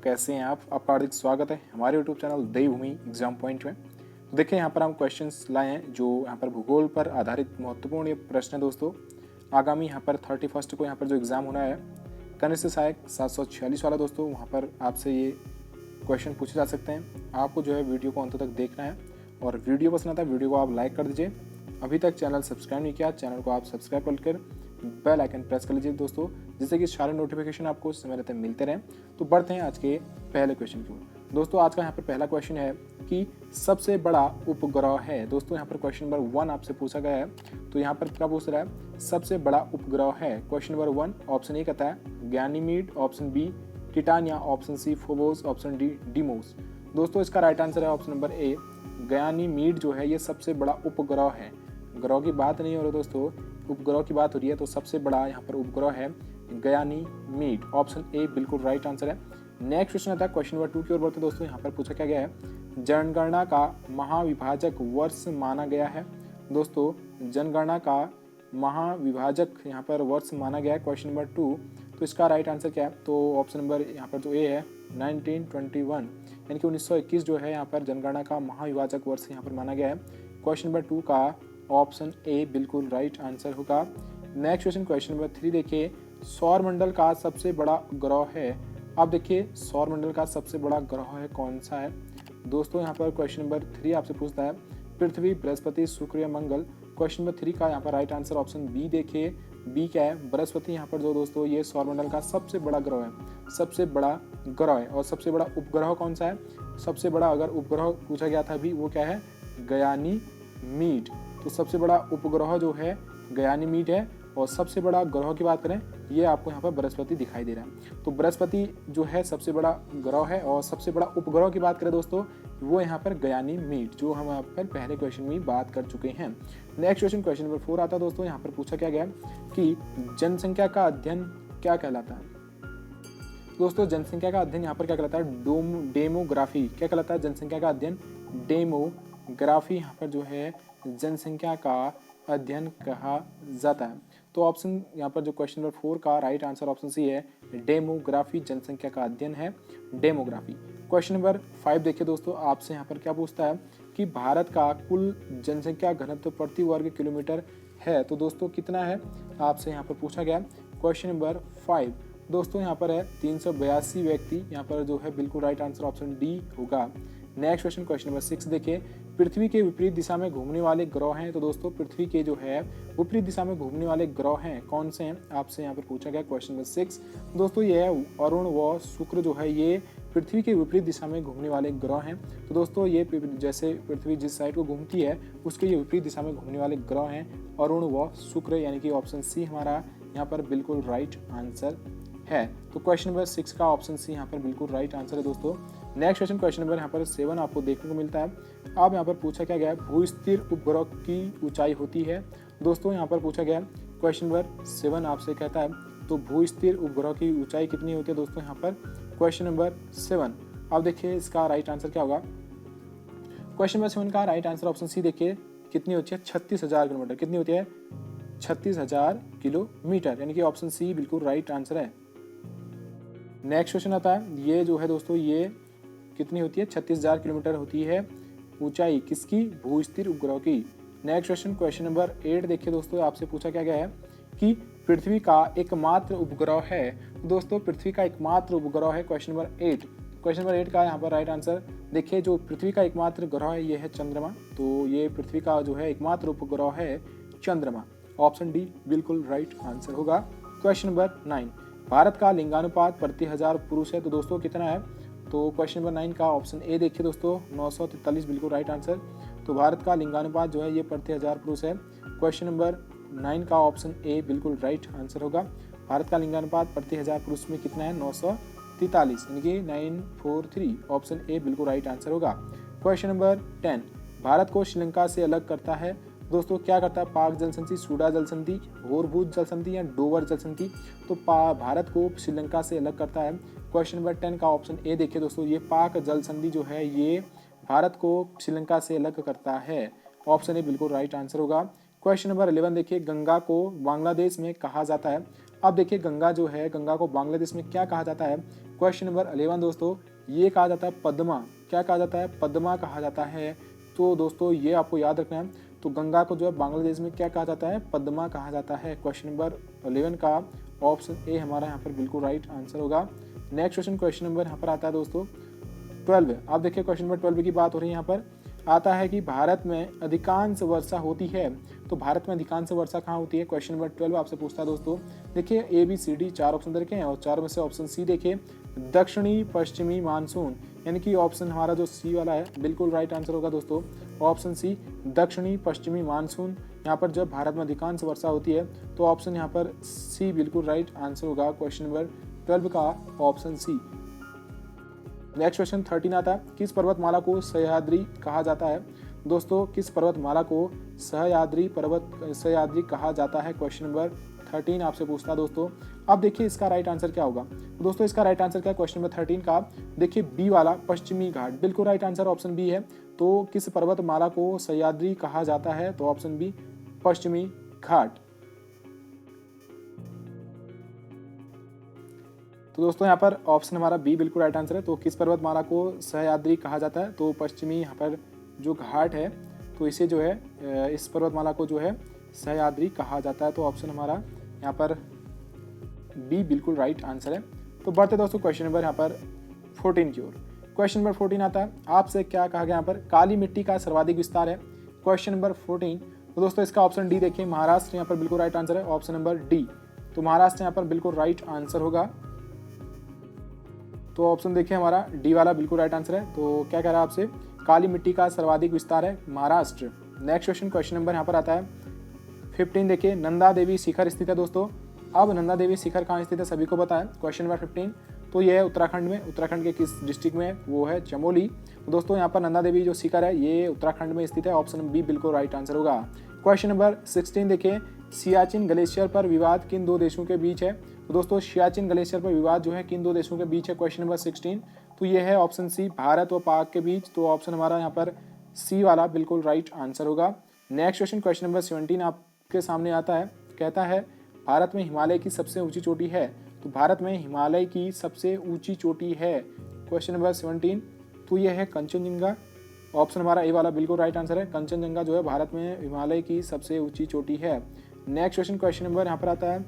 कैसे हैं आप? आपका हार्दिक स्वागत है हमारे यूट्यूब चैनल देवभूमि एग्जाम पॉइंट में। तो देखिए यहाँ पर हम क्वेश्चंस लाए हैं जो यहाँ पर भूगोल पर आधारित महत्वपूर्ण ये प्रश्न है दोस्तों। आगामी यहाँ पर 31 को यहाँ पर जो एग्ज़ाम होना है कनिष्ठ सहायक 746 वाला दोस्तों, वहाँ पर आपसे ये क्वेश्चन पूछे जा सकते हैं। आपको जो है वीडियो को अंत तक देखना है और वीडियो पसंद आता है वीडियो को आप लाइक कर दीजिए। अभी तक चैनल सब्सक्राइब नहीं किया, चैनल को आप सब्सक्राइब कर बेल आइकन प्रेस कर लीजिए दोस्तों, जिससे कि सारे नोटिफिकेशन आपको समय रहते मिलते रहें। तो बढ़ते हैं आज के पहले क्वेश्चन की ओर। दोस्तों आज का यहाँ पर पहला क्वेश्चन है कि सबसे बड़ा उपग्रह है। दोस्तों यहाँ पर क्वेश्चन नंबर 1 आपसे पूछा गया है। तो यहाँ पर क्या पूछ रहा है? सबसे बड़ा उपग्रह है। क्वेश्चन नंबर 1 ऑप्शन ए कहता है Ganymede, option B Titania, option C Phobos, option D Deimos. दोस्तों इसका राइट आंसर है ऑप्शन नंबर ए गयानीमीड जो है ये सबसे बड़ा उपग्रह है। ग्रह की बात नहीं हो रही दोस्तों, उपग्रह की बात हो रही है। तो सबसे बड़ा यहाँ पर उपग्रह है गयानीमीड, ऑप्शन ए बिल्कुल राइट आंसर है। नेक्स्ट क्वेश्चन आता है क्वेश्चन नंबर 2 की ओर बढ़ते दोस्तों। यहाँ पर पूछा क्या गया है? जनगणना का महाविभाजक वर्ष माना गया है। दोस्तों जनगणना का महाविभाजक यहाँ पर वर्ष माना गया है क्वेश्चन नंबर 2। तो इसका राइट आंसर क्या है? तो ऑप्शन नंबर यहाँ पर जो ए है 1921 यानी कि 1921 जो है यहाँ पर जनगणना का महाविभाजक वर्ष यहाँ पर माना गया है। क्वेश्चन नंबर 2 का ऑप्शन ए बिल्कुल राइट आंसर होगा। नेक्स्ट क्वेश्चन क्वेश्चन नंबर 3 देखिए, सौर मंडल का सबसे बड़ा ग्रह है। अब देखिए सौर मंडल का सबसे बड़ा ग्रह है कौन सा है? दोस्तों यहाँ पर क्वेश्चन नंबर 3 आपसे पूछता है पृथ्वी, बृहस्पति, शुक्र या मंगल। क्वेश्चन नंबर 3 का यहाँ पर राइट आंसर ऑप्शन बी देखिए, बी क्या है? बृहस्पति यहाँ पर जो दोस्तों ये सौर मंडल का सबसे बड़ा ग्रह है, सबसे बड़ा ग्रह है। और सबसे बड़ा उपग्रह कौन सा है? सबसे बड़ा अगर उपग्रह पूछा गया था अभी, वो क्या है? गयानीमीड। तो सबसे बड़ा उपग्रह जो है गयानीमीड है। और सबसे बड़ा ग्रह की बात करें, ये आपको यहाँ पर बृहस्पति दिखाई दे रहा है। तो बृहस्पति जो है सबसे बड़ा ग्रह है। और सबसे बड़ा उपग्रह की बात करें दोस्तों, वो यहाँ पर गयानीमीड, जो हम यहाँ पर पहले क्वेश्चन में बात कर चुके हैं। नेक्स्ट क्वेश्चन क्वेश्चन नंबर 4 आता है दोस्तों। यहाँ पर पूछा क्या गया कि जनसंख्या का अध्ययन क्या कहलाता है? दोस्तों जनसंख्या का अध्ययन यहाँ पर क्या कहलाता है? डेमोग्राफी। क्या कहलाता है? जनसंख्या का अध्ययन डेमोग्राफी यहाँ पर जो है जनसंख्या का अध्ययन कहा जाता है। तो ऑप्शन यहाँ पर जो क्वेश्चन नंबर 4 का राइट आंसर ऑप्शन सी है, डेमोग्राफी जनसंख्या का अध्ययन है डेमोग्राफी। क्वेश्चन नंबर 5 देखिए दोस्तों, आपसे यहाँ पर क्या पूछता है कि भारत का कुल जनसंख्या घनत्व प्रति वर्ग किलोमीटर है। तो दोस्तों कितना है आपसे यहाँ पर पूछा गया। क्वेश्चन नंबर 5 दोस्तों यहाँ पर है 382 व्यक्ति, यहाँ पर जो है बिल्कुल राइट आंसर ऑप्शन डी होगा। नेक्स्ट क्वेश्चन क्वेश्चन नंबर 6 देखिए, पृथ्वी के विपरीत दिशा में घूमने वाले ग्रह हैं। तो दोस्तों पृथ्वी के जो है विपरीत दिशा में घूमने वाले ग्रह हैं कौन से हैं? आपसे यहाँ पर पूछा गया क्वेश्चन नंबर 6। दोस्तों ये है अरुण व शुक्र जो है ये पृथ्वी के विपरीत दिशा में घूमने वाले ग्रह हैं। तो दोस्तों ये जैसे पृथ्वी जिस साइड को घूमती है उसके ये विपरीत दिशा में घूमने वाले ग्रह हैं अरुण व शुक्र, यानी कि ऑप्शन सी हमारा यहाँ पर बिल्कुल राइट आंसर है। तो क्वेश्चन नंबर 6 का ऑप्शन सी यहाँ पर बिल्कुल राइट आंसर है दोस्तों। नेक्स्ट क्वेश्चन क्वेश्चन नंबर यहाँ पर 7 आपको देखने को मिलता है। अब यहाँ पर पूछा क्या गया है? भूस्थिर उपग्रह की ऊंचाई होती है। दोस्तों यहाँ पर पूछा गया क्वेश्चन नंबर 7 आपसे कहता है तो भूस्थिर उपग्रह की ऊंचाई कितनी होती है दोस्तों? यहाँ पर क्वेश्चन नंबर 7। अब देखिए इसका राइट आंसर क्या होगा। क्वेश्चन नंबर 7 का राइट आंसर ऑप्शन सी देखिए, कितनी होती है? 36,000 किलोमीटर। कितनी होती है? 36,000 किलोमीटर, यानी कि ऑप्शन सी बिल्कुल राइट आंसर है। नेक्स्ट क्वेश्चन आता है, ये जो है दोस्तों ये कितनी होती है? 36,000 किलोमीटर होती है ऊंचाई किसकी? भूस्थिर उपग्रह की। नेक्स्ट क्वेश्चन क्वेश्चन नंबर 8 देखिए दोस्तों, आपसे पूछा क्या गया है कि पृथ्वी का एकमात्र उपग्रह है। दोस्तों पृथ्वी का एकमात्र उपग्रह है क्वेश्चन नंबर 8। क्वेश्चन नंबर 8 का यहाँ पर राइट आंसर देखिए, जो पृथ्वी का एकमात्र ग्रह है ये है चंद्रमा। तो ये पृथ्वी का जो है एकमात्र उपग्रह है चंद्रमा। ऑप्शन डी बिल्कुल राइट आंसर होगा। क्वेश्चन नंबर 9, भारत का लिंगानुपात प्रति 1000 पुरुष है। तो दोस्तों कितना है? तो क्वेश्चन नंबर 9 का ऑप्शन ए देखिए दोस्तों, 943 बिल्कुल राइट आंसर। तो भारत का लिंगानुपात जो है ये प्रति 1000 पुरुष है। क्वेश्चन नंबर 9 का ऑप्शन ए बिल्कुल राइट आंसर होगा। भारत का लिंगानुपात प्रति 1000 पुरुष में कितना है? 943, यानी कि 943। ऑप्शन ए बिल्कुल राइट आंसर होगा। क्वेश्चन नंबर 10, भारत को श्रीलंका से अलग करता है। दोस्तों क्या करता है? पाक जल संधि, सूडा जल संधि, होरमुज जल संधि या डोवर जल संधि। तो भारत को श्रीलंका से अलग करता है। क्वेश्चन नंबर 10 का ऑप्शन ए देखिए दोस्तों, ये पाक जल संधि जो है ये भारत को श्रीलंका से अलग करता है। ऑप्शन ए बिल्कुल राइट आंसर होगा। क्वेश्चन नंबर 11 देखिए, गंगा को बांग्लादेश में कहा जाता है। अब देखिए गंगा जो है, गंगा को बांग्लादेश में क्या कहा जाता है? क्वेश्चन नंबर 11 दोस्तों, ये कहा जाता है पद्मा। क्या कहा जाता है? पद्मा कहा जाता है। तो दोस्तों ये आपको याद रखना है। तो गंगा को जो है बांग्लादेश में क्या कहा जाता है? पद्मा कहा जाता है। क्वेश्चन नंबर 11 का ऑप्शन ए हमारा यहाँ पर बिल्कुल राइट आंसर होगा। नेक्स्ट क्वेश्चन, क्वेश्चन नंबर यहाँ पर आता है दोस्तों 12। आप देखिए क्वेश्चन नंबर 12 की बात हो रही है। यहाँ पर आता है कि भारत में अधिकांश वर्षा होती है। तो भारत में अधिकांश वर्षा कहाँ होती है? क्वेश्चन नंबर 12 आपसे पूछता है दोस्तों। देखिए A B C D 4 option दे रखे हैं और 4 में से ऑप्शन सी देखिए दक्षिणी पश्चिमी मानसून, यानी कि ऑप्शन हमारा जो सी वाला है बिल्कुल राइट आंसर होगा दोस्तों। ऑप्शन सी दक्षिणी पश्चिमी मानसून, यहाँ पर जब भारत में अधिकांश वर्षा होती है तो ऑप्शन यहाँ पर सी बिल्कुल राइट आंसर होगा। क्वेश्चन नंबर 12 का ऑप्शन सी। नेक्स्ट क्वेश्चन 13 आता है, किस पर्वतमाला को सह्याद्री कहा जाता है? दोस्तों किस पर्वतमाला को सह्याद्री कहा जाता है? क्वेश्चन नंबर 13 आपसे पूछता है दोस्तों। अब देखिए इसका राइट आंसर क्या होगा? दोस्तों इसका राइट आंसर क्या है? क्वेश्चन नंबर 13 का देखिए बी वाला पश्चिमी घाट, बिल्कुल राइट आंसर ऑप्शन बी है। तो किस पर्वतमाला को सह्याद्री कहा जाता है? तो ऑप्शन बी पश्चिमी घाट। तो दोस्तों यहाँ पर ऑप्शन हमारा बी बिल्कुल राइट आंसर है। तो किस पर्वतमाला को सह्याद्री कहा जाता है? तो पश्चिमी यहाँ पर जो घाट है तो इसे जो है इस पर्वतमाला को जो है सह्याद्री कहा जाता है। तो ऑप्शन हमारा यहाँ पर बी बिल्कुल राइट आंसर है। तो बढ़ते दोस्तों क्वेश्चन नंबर यहाँ पर 14 की ओर। क्वेश्चन नंबर 14 आता है, आपसे क्या कहा गया यहाँ पर? काली मिट्टी का सर्वाधिक विस्तार है। Question number 14। तो दोस्तों इसका ऑप्शन डी देखिए महाराष्ट्र यहाँ पर बिल्कुल राइट आंसर है। ऑप्शन नंबर डी, तो महाराष्ट्र यहाँ पर बिल्कुल राइट आंसर होगा। तो ऑप्शन देखिए हमारा डी वाला बिल्कुल राइट आंसर है। तो क्या कह रहा है आपसे? काली मिट्टी का सर्वाधिक विस्तार है Maharashtra. Next question, question number यहाँ पर आता है 15 देखिए नंदा देवी शिखर स्थित है दोस्तों। अब नंदा देवी शिखर कहाँ स्थित है सभी को पता है। क्वेश्चन नंबर 15, तो ये है उत्तराखंड में। उत्तराखंड के किस डिस्ट्रिक्ट में? वो है चमोली। तो दोस्तों यहाँ पर नंदा देवी जो शिखर है ये उत्तराखंड में स्थित है। ऑप्शन बी बिल्कुल राइट आंसर होगा। क्वेश्चन नंबर 16 देखिए सियाचिन ग्लेशियर पर विवाद किन दो देशों के बीच है? तो दोस्तों सियाचिन ग्लेशियर पर विवाद जो है किन दो देशों के बीच है? क्वेश्चन नंबर 16, तो ये है ऑप्शन सी भारत व पाक के बीच। तो ऑप्शन हमारा यहाँ पर सी वाला बिल्कुल राइट आंसर होगा। नेक्स्ट क्वेश्चन, क्वेश्चन नंबर 17 आपके सामने आता है, कहता है भारत में हिमालय की सबसे ऊंची चोटी है। तो भारत में हिमालय की सबसे ऊंची चोटी है। क्वेश्चन नंबर 17, तो ये है कंचनजंगा। ऑप्शन हमारा ए वाला बिल्कुल राइट आंसर है। कंचनजंगा जो है भारत में हिमालय की सबसे ऊंची चोटी है। नेक्स्ट क्वेश्चन, क्वेश्चन नंबर यहाँ पर आता है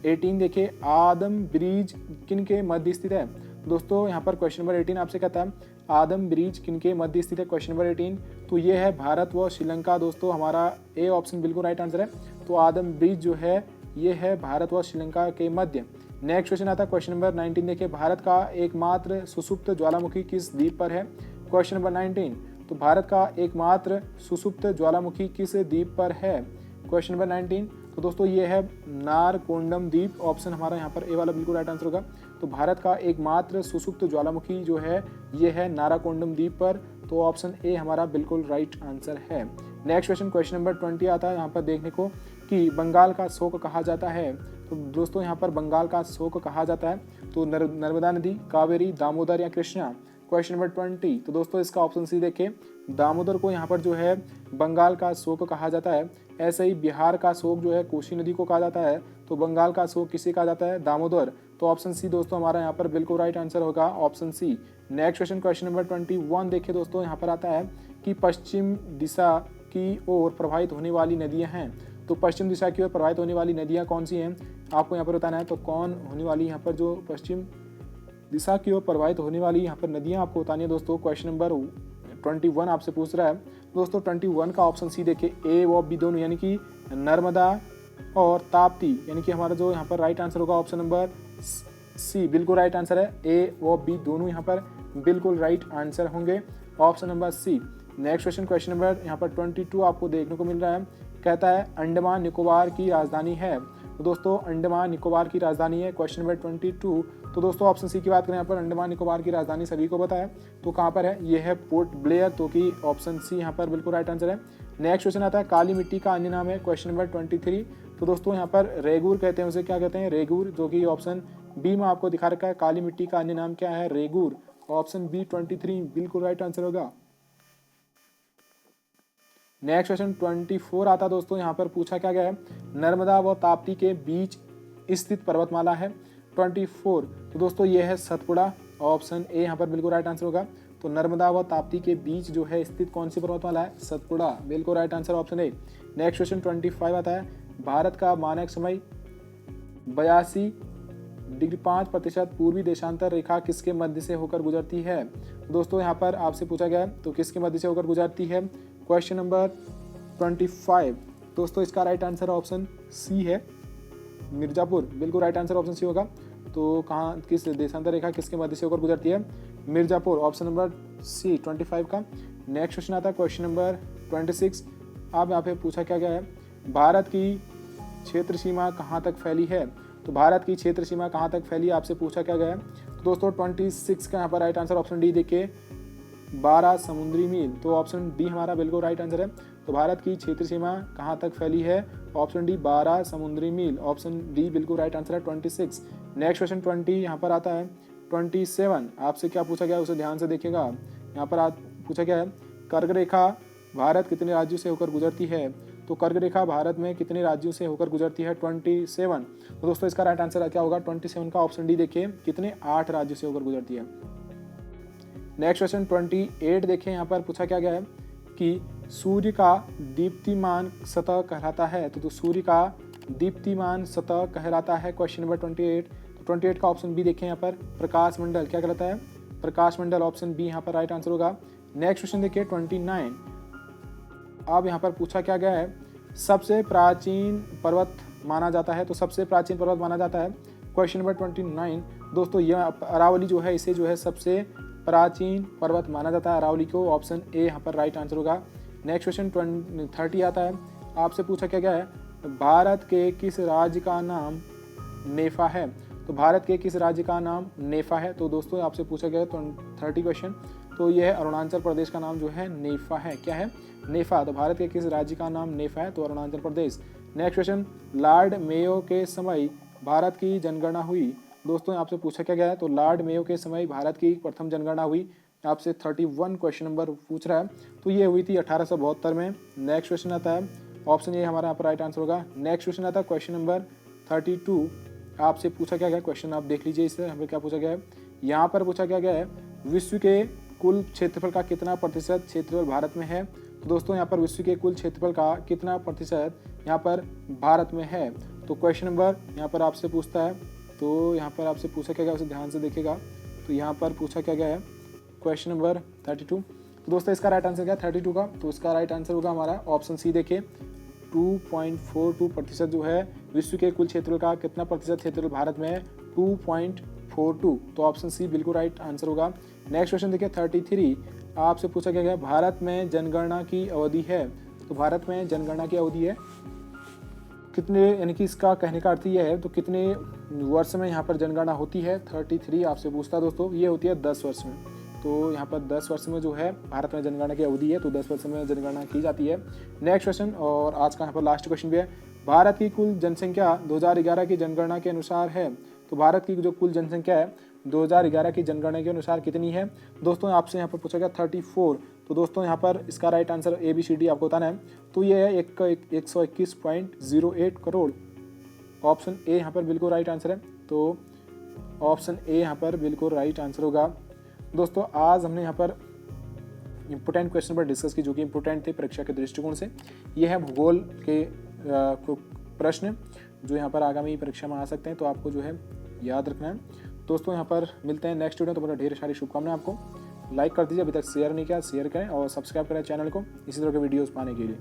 18 देखिए आदम ब्रिज किन के मध्य स्थित है? दोस्तों यहाँ पर क्वेश्चन नंबर 18 आपसे कहता है आदम ब्रिज किन के मध्य स्थित है? क्वेश्चन नंबर 18, तो ये है भारत व श्रीलंका। दोस्तों हमारा ए ऑप्शन बिल्कुल राइट आंसर है। तो आदम ब्रिज जो है ये है भारत व श्रीलंका के मध्य। नेक्स्ट क्वेश्चन आता है क्वेश्चन नंबर 19 देखिए भारत का एकमात्र सुसुप्त ज्वालामुखी किस द्वीप पर है? क्वेश्चन नंबर 19, तो भारत का एकमात्र सुसुप्त ज्वालामुखी किस द्वीप पर है? क्वेश्चन नंबर 19, तो दोस्तों ये है नारकोंडम द्वीप। ऑप्शन हमारा यहाँ पर ए वाला बिल्कुल राइट आंसर होगा। तो भारत का एकमात्र सुसुप्त ज्वालामुखी जो है ये है नाराकोंडम द्वीप पर। तो ऑप्शन ए हमारा बिल्कुल राइट आंसर है। नेक्स्ट क्वेश्चन, क्वेश्चन नंबर 20 आता है यहाँ पर देखने को कि बंगाल का शोक कहा जाता है। तो दोस्तों यहाँ पर बंगाल का शोक कहा जाता है तो नर्मदा नदी, कावेरी, दामोदर या कृष्णा। क्वेश्चन नंबर 20, तो दोस्तों इसका ऑप्शन सी देखिए दामोदर को यहाँ पर जो है बंगाल का शोक कहा जाता है। ऐसे ही बिहार का शोक जो है कोसी नदी को कहा जाता है। तो बंगाल का शोक किसे कहा जाता है? दामोदर। तो ऑप्शन सी दोस्तों हमारा यहाँ पर बिल्कुल राइट आंसर होगा, option C. Next question, question number 21 देखिए दोस्तों यहाँ पर आता है कि पश्चिम दिशा की ओर प्रवाहित होने वाली नदियाँ हैं। तो पश्चिम दिशा की ओर प्रवाहित होने वाली नदियाँ कौन सी हैं आपको यहाँ पर बताना है। तो कौन होने वाली यहाँ पर जो पश्चिम दिशा की ओर प्रवाहित होने वाली यहाँ पर नदियाँ आपको बतानी है दोस्तों। क्वेश्चन नंबर 21 आपसे पूछ रहा है दोस्तों। 21 का ऑप्शन सी देखिए ए व बी दोनों, यानी कि नर्मदा और ताप्ती, यानी कि हमारा जो यहाँ पर राइट आंसर होगा ऑप्शन नंबर सी बिल्कुल राइट आंसर है। ए व बी दोनों यहाँ पर बिल्कुल राइट आंसर होंगे, option number C. Next question, question number यहाँ पर 22 आपको देखने को मिल रहा है, कहता है अंडमान निकोबार की राजधानी है। तो दोस्तों अंडमान निकोबार की राजधानी है। क्वेश्चन नंबर 22, तो दोस्तों ऑप्शन सी की बात करें यहाँ पर अंडमान निकोबार की राजधानी सभी को पता है तो कहाँ पर है? ये है पोर्ट ब्लेयर। तो कि ऑप्शन सी यहाँ पर बिल्कुल राइट आंसर है। नेक्स्ट क्वेश्चन आता है काली मिट्टी का अन्य नाम है। क्वेश्चन नंबर 23, तो दोस्तों यहाँ पर रेगूर कहते हैं, उसे क्या कहते हैं? रेगूर। जो कि ऑप्शन बी में आपको दिखा रखा है काली मिट्टी का अन्य नाम क्या है? रेगूर। ऑप्शन बी 23 बिल्कुल राइट आंसर होगा। नेक्स्ट क्वेश्चन 24 आता दोस्तों, यहाँ पर पूछा क्या गया है? नर्मदा व ताप्ती के बीच स्थित पर्वतमाला है? 24 तो दोस्तों ये है सतपुड़ा, ऑप्शन ए यहाँ पर बिल्कुल राइट आंसर होगा। तो नर्मदा व ताप्ती के बीच जो है स्थित कौन सी पर्वतमाला है? सतपुड़ा, बिल्कुल right answer option A. Next question 25 आता है, भारत का मानक समय 82°5' पूर्वी देशांतर रेखा किसके मध्य से होकर गुजरती है? दोस्तों यहाँ पर आपसे पूछा गया है तो किसके मध्य से होकर गुजरती है? क्वेश्चन नंबर 25 दोस्तों इसका राइट आंसर ऑप्शन सी है, मिर्जापुर, बिल्कुल राइट आंसर ऑप्शन सी होगा। तो कहाँ किस देशांतर रेखा किसके मध्य से होकर गुजरती है? मिर्जापुर, ऑप्शन नंबर सी 25 का। नेक्स्ट क्वेश्चन आता है क्वेश्चन नंबर 26। अब यहाँ पे पूछा क्या गया है, भारत की क्षेत्र सीमा कहाँ तक फैली है? तो भारत की क्षेत्र सीमा कहाँ तक फैली आपसे पूछा क्या गया है? तो दोस्तों 26 का यहाँ पर राइट आंसर ऑप्शन डी देखिए, 12 समुद्री मील। तो ऑप्शन डी हमारा बिल्कुल राइट आंसर है। तो भारत की क्षेत्र सीमा कहाँ तक फैली है? ऑप्शन डी 12 समुद्री मील, ऑप्शन डी बिल्कुल राइट आंसर है 26। नेक्स्ट क्वेश्चन 20 यहाँ पर आता है 27। आपसे क्या पूछा गया है उसे ध्यान से देखिएगा। यहाँ पर पूछा गया है कर्क रेखा भारत कितने राज्यों से होकर गुजरती है? तो कर्क रेखा भारत में कितने राज्यों से होकर गुजरती है? 27। तो दोस्तों इसका राइट आंसर क्या होगा? 27 का ऑप्शन डी देखिए, कितने 8 राज्यों से होकर गुजरती है। नेक्स्ट क्वेश्चन 28 देखें, यहाँ पर पूछा क्या गया है कि सूर्य का दीप्तिमान सतह कहलाता है? तो सूर्य का दीप्तिमान सतह कहलाता है, क्वेश्चन नंबर 28। तो 28 का ऑप्शन बी देखें, यहाँ पर प्रकाश मंडल क्या कहलाता है? प्रकाश मंडल, ऑप्शन बी यहाँ पर राइट आंसर होगा। नेक्स्ट क्वेश्चन देखिए 29। अब यहाँ पर पूछा क्या गया है, सबसे प्राचीन पर्वत माना जाता है? तो सबसे प्राचीन पर्वत माना जाता है, क्वेश्चन नंबर 29। दोस्तों यह अरावली जो है, इसे जो है सबसे प्राचीन पर्वत माना जाता है अरावली को, ऑप्शन ए यहाँ पर राइट आंसर होगा। नेक्स्ट क्वेश्चन 30 आता है, आपसे पूछा क्या गया है, भारत के किस राज्य का नाम नेफा है? तो भारत के किस राज्य का नाम नेफा है? तो दोस्तों आपसे पूछा गया है 30 क्वेश्चन, तो यह है अरुणाचल प्रदेश का नाम जो है नेफा है। क्या है? नेफा। तो भारत के किस राज्य का नाम नेफा है? तो Arunachal Pradesh. Next question, Lord Mayo के समय भारत की जनगणना हुई? दोस्तों आपसे पूछा क्या गया है, तो लॉर्ड मेयो के समय भारत की प्रथम जनगणना हुई, आपसे 31 क्वेश्चन नंबर पूछ रहा है। तो ये हुई थी 1872 में। नेक्स्ट क्वेश्चन आता है, ऑप्शन ए हमारा यहाँ पर राइट आंसर होगा। नेक्स्ट क्वेश्चन आता है क्वेश्चन नंबर 32। आपसे पूछा क्या गया, क्वेश्चन आप देख लीजिए, इससे हमें क्या पूछा गया है। यहाँ पर पूछा क्या गया है, विश्व के कुल क्षेत्रफल का कितना प्रतिशत क्षेत्रफल भारत में है? तो दोस्तों यहाँ पर विश्व के कुल क्षेत्रफल का कितना प्रतिशत यहाँ पर भारत में है? तो क्वेश्चन नंबर यहाँ पर आपसे पूछता है, तो यहाँ पर आपसे पूछा क्या गया उसे ध्यान से देखिएगा। तो यहाँ पर पूछा क्या गया है, क्वेश्चन नंबर 32। तो दोस्तों इसका राइट आंसर क्या है 32 का? तो इसका राइट आंसर होगा हमारा ऑप्शन सी देखिए, 2.42% जो है विश्व के कुल क्षेत्रफल का कितना प्रतिशत क्षेत्रफल भारत में है? 2.42। तो ऑप्शन सी बिल्कुल राइट आंसर होगा। नेक्स्ट क्वेश्चन देखिए 33। आपसे पूछा गया है भारत में जनगणना की अवधि है? तो भारत में जनगणना की अवधि है कितने, यानी कि इसका कहने का अर्थ यह है तो कितने वर्ष में यहाँ पर जनगणना होती है? 33 आपसे पूछता है दोस्तों, ये होती है 10 वर्ष में। तो यहाँ पर 10 वर्ष में जो है भारत में जनगणना की अवधि है, तो 10 वर्ष में जनगणना की जाती है। नेक्स्ट क्वेश्चन और आज का यहाँ पर लास्ट क्वेश्चन भी है, भारत की कुल जनसंख्या 2011 की जनगणना के अनुसार है? तो भारत की जो कुल जनसंख्या है 2011 की जनगणना के अनुसार कितनी है? दोस्तों आपसे यहाँ पर पूछा गया 34। तो दोस्तों यहाँ पर इसका राइट आंसर ABCD आपको बताना है। तो ये है 121.08 करोड़, ऑप्शन ए यहाँ पर बिल्कुल राइट आंसर है। तो ऑप्शन ए यहाँ पर बिल्कुल राइट आंसर होगा। दोस्तों आज हमने यहाँ पर इम्पोर्टेंट क्वेश्चन पर डिस्कस की, जो कि इम्पोर्टेंट थे परीक्षा के दृष्टिकोण से। ये है भूगोल के प्रश्न जो यहाँ पर आगामी परीक्षा में आ सकते हैं, तो आपको जो है याद रखना है। दोस्तों यहाँ पर मिलते हैं नेक्स्ट वीडियो, तो बड़ा ढेर सारी शुभकामनाएं आपको। लाइक कर दीजिए, अभी तक शेयर नहीं किया शेयर करें और सब्सक्राइब करें चैनल को इसी तरह के वीडियोस पाने के लिए।